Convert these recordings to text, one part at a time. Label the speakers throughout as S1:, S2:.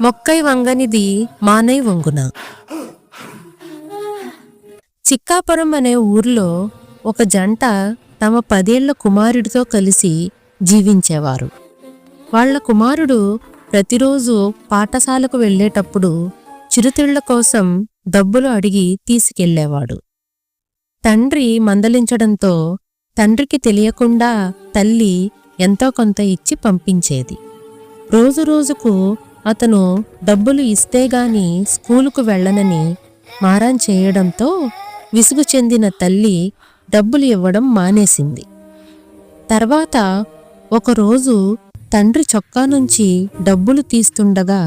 S1: మొక్కై వంగనిది మానై వంగున. చిక్కాపురం అనే ఊర్లో ఒక జంట తమ 10 ఏళ్ల కుమారుడితో కలిసి జీవించేవారు. వాళ్ల కుమారుడు ప్రతిరోజు పాఠశాలకు వెళ్లేటప్పుడు చిరుతిళ్ల కోసం డబ్బులు అడిగి తీసుకెళ్లేవాడు. తండ్రి మందలించడంతో తండ్రికి తెలియకుండా తల్లి ఎంతో కొంత ఇచ్చి పంపించేది. రోజురోజుకు అతను డబ్బులు ఇస్తేగాని స్కూలుకు వెళ్లనని మారాన్ చేయడంతో విసుగు చెందిన తల్లి డబ్బులు ఇవ్వడం మానేసింది. తర్వాత ఒకరోజు తండ్రి చొక్కా నుంచి డబ్బులు తీస్తుండగా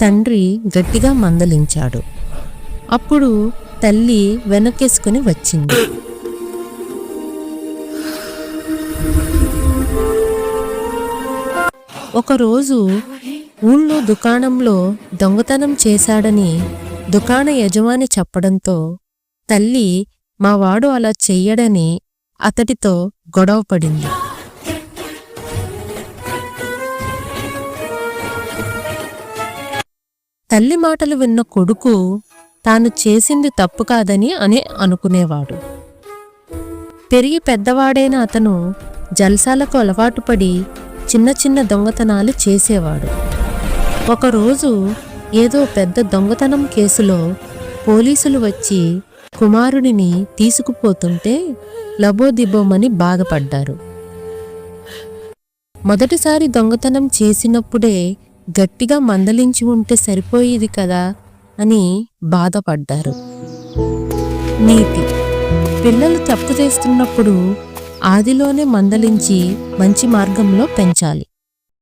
S1: తండ్రి గట్టిగా మందలించాడు. అప్పుడు తల్లి వెనకేసుకుని వచ్చింది. ఒకరోజు ఊళ్ళో దుకాణంలో దొంగతనం చేశాడని దుకాణ యజమాని చెప్పడంతో తల్లి మావాడు అలా చెయ్యడని అతడితో గొడవపడింది. తల్లి మాటలు విన్న కొడుకు తాను చేసింది తప్పు కాదని అనుకునేవాడు. పెరిగి పెద్దవాడైన అతను జల్సాలకు అలవాటుపడి చిన్న చిన్న దొంగతనాలు చేసేవాడు. ఒకరోజు ఏదో పెద్ద దొంగతనం కేసులో పోలీసులు వచ్చి కుమారుడిని తీసుకుపోతుంటే లబోదిబోమని బాధపడ్డారు. మొదటిసారి దొంగతనం చేసినప్పుడే గట్టిగా మందలించి ఉంటే సరిపోయేది కదా అని బాధపడ్డారు. నీతి: పిల్లలు తప్పు చేస్తున్నప్పుడు ఆదిలోనే మందలించి మంచి మార్గంలో పెంచాలి.